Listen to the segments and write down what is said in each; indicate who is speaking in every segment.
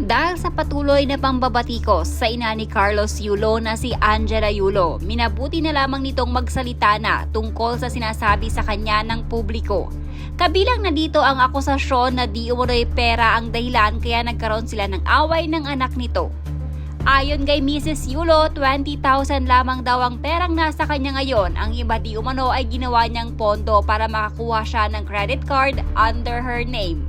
Speaker 1: Dahil sa patuloy na pambabatikos sa ina ni Carlos Yulo na si Angela Yulo, minabuti na lamang nitong magsalita na tungkol sa sinasabi sa kanya ng publiko. Kabilang na dito ang akusasyon na di umunoy pera ang dahilan kaya nagkaroon sila ng away ng anak nito. Ayon kay Mrs. Yulo, 20,000 lamang daw ang perang nasa kanya ngayon. Ang iba di umano ay ginawa niyang pondo para makakuha siya ng credit card under her name.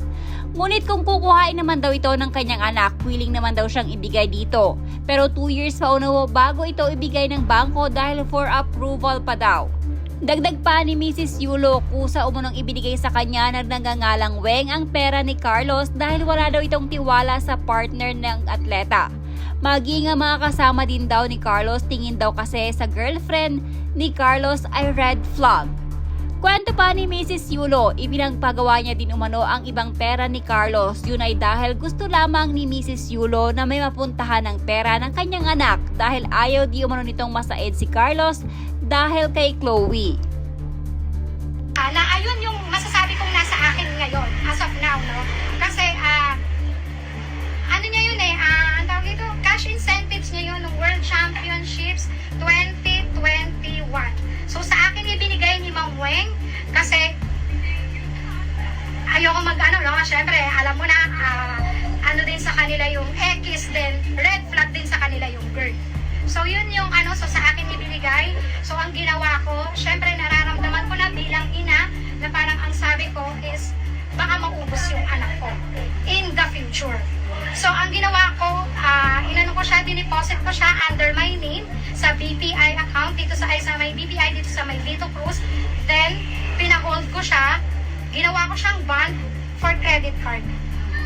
Speaker 1: Ngunit kung kukuhain naman daw ito ng kanyang anak, willing naman daw siyang ibigay dito. Pero 2 years pa uno bago ito ibigay ng bangko dahil for approval pa daw. Dagdag pa ni Mrs. Yulo, kusa umunong ibinigay sa kanya na nagngangalang Weng ang pera ni Carlos dahil wala daw itong tiwala sa partner ng atleta. Maging ang mga kasama din daw ni Carlos, tingin daw kasi sa girlfriend ni Carlos ay red flag. Kwento pa ni Mrs. Yulo, ipinagpagawa niya din umano ang ibang pera ni Carlos. Yun ay dahil gusto lamang ni Mrs. Yulo na may mapuntahan ng pera ng kanyang anak dahil ayaw di umano nitong masaid si Carlos dahil kay Chloe.
Speaker 2: Na ayun yung masasabi kong nasa akin ngayon as of now, no? Kasi ano niya yun ang tawag ito, cash incentives niya yun ng World Championships 2021. So sa akin ibinigay ni Ma'am Weng kasi ayoko syempre alam mo na ano din sa kanila yung X din, red flag din sa kanila yung girl. So yun yung so sa akin ibinigay. So ang ginawa ko, syempre nararamdaman ko na bilang ina na parang ang sabi ko is baka maubos yung anak ko in the future. So ang ginawa ko, inano ko siya, dineposit ko siya under my name sa BPI account dito sa may BPI dito sa may Vito Cruz. Then pinahold ko siya, ginawa ko siyang bond for credit card.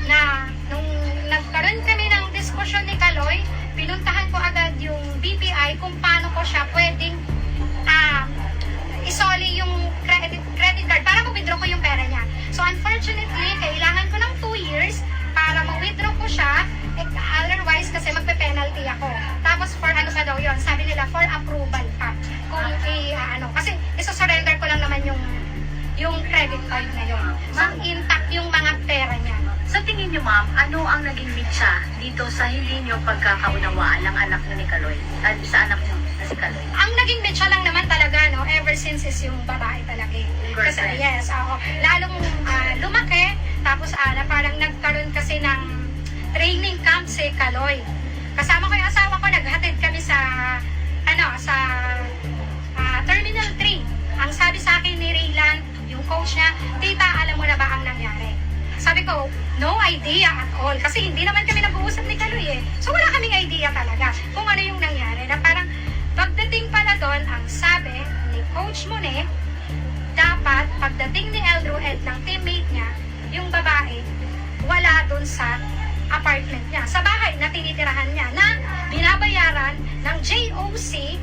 Speaker 2: Na nung nagkaroon kami ng diskusyon ni Kaloy, pinuntahan ko agad yung BPI kung paano ko siya pwedeng isoli yung credit card para ma-withdraw ko yung pera niya. So unfortunately, kailangan ko ng 2 years para ma-withdraw ko siya, otherwise kasi magpe-penalty ako. Tapos for ano pa daw yun, sabi nila for approval pa. Kung kasi iso-surrender ko lang naman yung credit card na yun. Mag-intact yung mga pera niya.
Speaker 3: Sa tingin niyo ma'am, ano ang naging mitsa dito sa hindi niyo pagkakaunawaan ng anak ni Kaloy? Sa anak niyo na si Kaloy?
Speaker 2: Ang naging mitsa lang naman talaga, no, ever since is yung babae talaga. Kasi yes, lalong lumaki, tapos na parang nagkaroon kasi ng training camp si Kaloy. Kasama ko yung asawa ko, naghatid kami sa Terminal 3. Ang sabi sa akin ni Raylan, yung coach niya, tita, alam mo na ba ang nangyari? Sabi ko, no idea at all. Kasi hindi naman kami nag-uusap ni Kaloy So wala kaming idea talaga kung ano yung nangyari. Na parang pagdating pala doon, ang sabi ni Coach Monet, dapat pagdating ni Eldro Ed ng teammate niya, yung babae, wala doon sa apartment niya. Sa bahay na tinitirahan niya na binabayaran ng JOC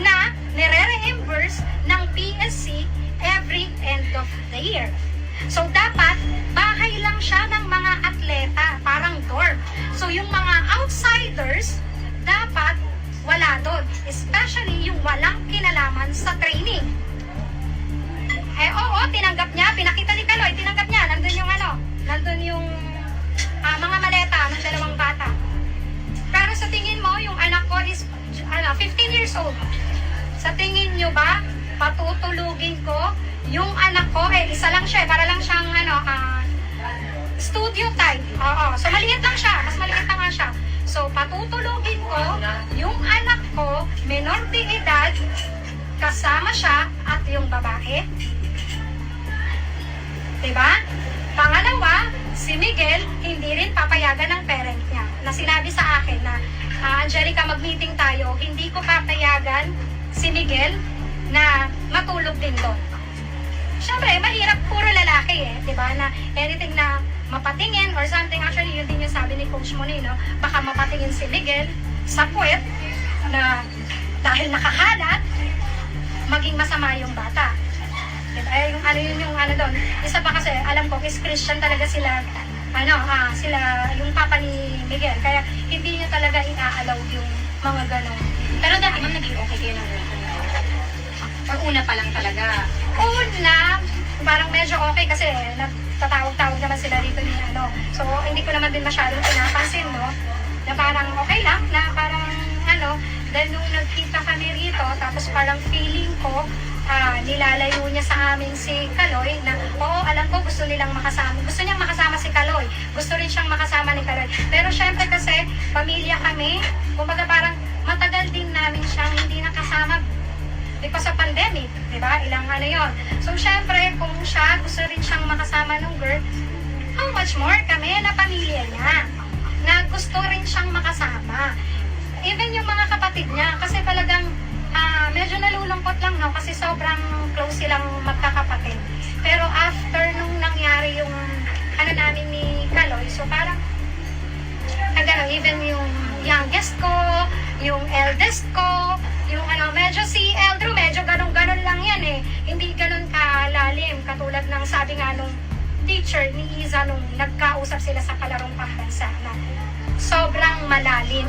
Speaker 2: na nire-reimburse ng PSC every end of the year. So dapat bahay lang siya ng mga atleta, parang dorm. So yung mga outsiders dapat wala doon, especially yung walang kinalaman sa training. Oo, tinanggap niya, pinakita ni Kaloy, tinanggap niya, nandun yung mga maleta ng dalawang bata. Pero sa tingin mo, yung anak ko is 15 years old. Sa tingin nyo ba, patutulugin ko yung anak ko, isa lang siya, para lang siyang studio type. So maliit lang siya, mas maliit na nga siya. So patutulugin ko yung anak ko, menor de edad, kasama siya at yung babae. Diba? Pangalawa, si Miguel, hindi rin papayagan ng parent niya. Na sinabi sa akin na, Angelica, mag-meeting tayo, hindi ko papayagan si Miguel na matulog din doon. Siyempre, mahirap, puro lalaki diba? Na anything na mapatingin or something, actually, yun din yung sabi ni Coach Monet, no? Baka mapatingin si Miguel sa puwet na dahil nakakalat, maging masama yung bata. Diba? Yung doon. Isa pa kasi, alam ko, is Christian talaga sila, sila, yung papa ni Miguel. Kaya, hindi niya talaga i-allow yung mga ganon.
Speaker 3: Pero dati ma'am, naging okay kayo ng or una pa lang talaga?
Speaker 2: Una, parang medyo okay kasi tatawag-tawag naman sila rito ni So, hindi ko naman din masyadong pinapansin, no? parang okay lang, na parang dahil nung nagkita kami rito, tapos parang feeling ko, nilalayo niya sa amin si Kaloy na, oo, alam ko gusto niyang makasama si Kaloy. Gusto rin siyang makasama ni Kaloy. Pero syempre kasi, pamilya kami, kumbaga parang matagal din namin siyang hindi nakasama because of pandemic, di ba? Ilang yon. So syempre, kung siya, gusto rin siyang makasama ng girl, how much more kami na pamilya niya, na gusto rin siyang makasama. Even yung mga kapatid niya, kasi talagang medyo nalulungkot lang, no? Kasi sobrang close silang magkakapatid. Pero after nung nangyari yung namin ni Kaloy, so parang even yung youngest ko, yung eldest ko, yung medyo si Eldro, medyo ganun-ganun lang yan eh. Hindi ganun kalalim, katulad ng sabi nga nung teacher ni Iza nung nagkausap sila sa Palarong Pambansa na sobrang malalim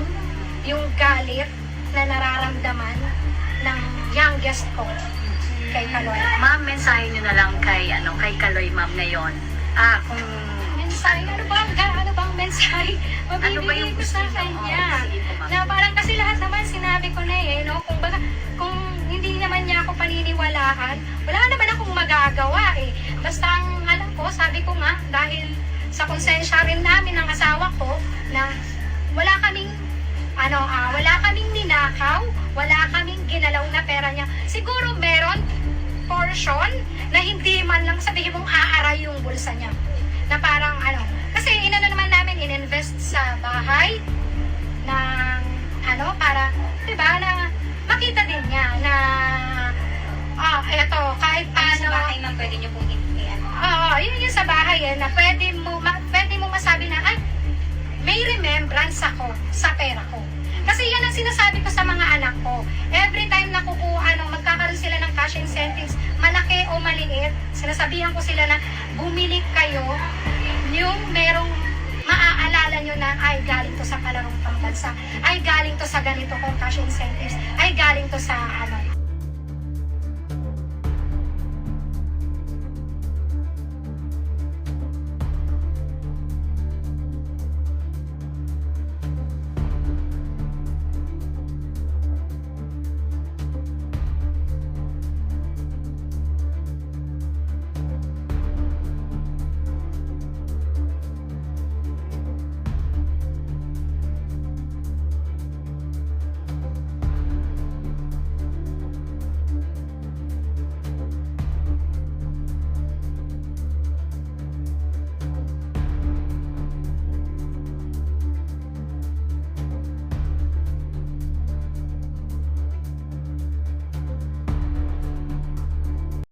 Speaker 2: yung galit na nararamdaman ng youngest ko kay Kaloy.
Speaker 3: Ma'am, mensahe nyo na lang kay Kaloy, ma'am, ngayon. Kung
Speaker 2: Mensahe, ano bang mensahe mabibigay ko sa kanya? Na parang kasi lahat naman sinabi ko na no? Kung hindi naman niya ako paniniwalaan, wala naman akong magagawa eh. Basta ang alam ko, sabi ko nga, dahil sa konsensya rin namin ng asawa ko, na wala kaming ninakaw, wala kaming ginalaw na pera niya. Siguro meron portion na hindi man lang sabihin mong aaray yung bulsa niya. Na parang kasi naman namin ininvest sa bahay ng para, diba, na makita din niya na eto, kahit
Speaker 4: Sa bahay, ma'am, pwede niyo pong
Speaker 2: yun yung sa bahay na pwede mo masabi na, ay, may remembrance ako sa pera ko. Kasi yan ang sinasabi ko sa mga anak ko. Every time na magkakaroon sila ng cash incentives, malaki o maliit, sinasabihan ko sila na bumili kayo yung merong maaalala nyo na ay galing to sa Palarong Pambansa, ay galing to sa ganito kong cash incentives, ay galing to sa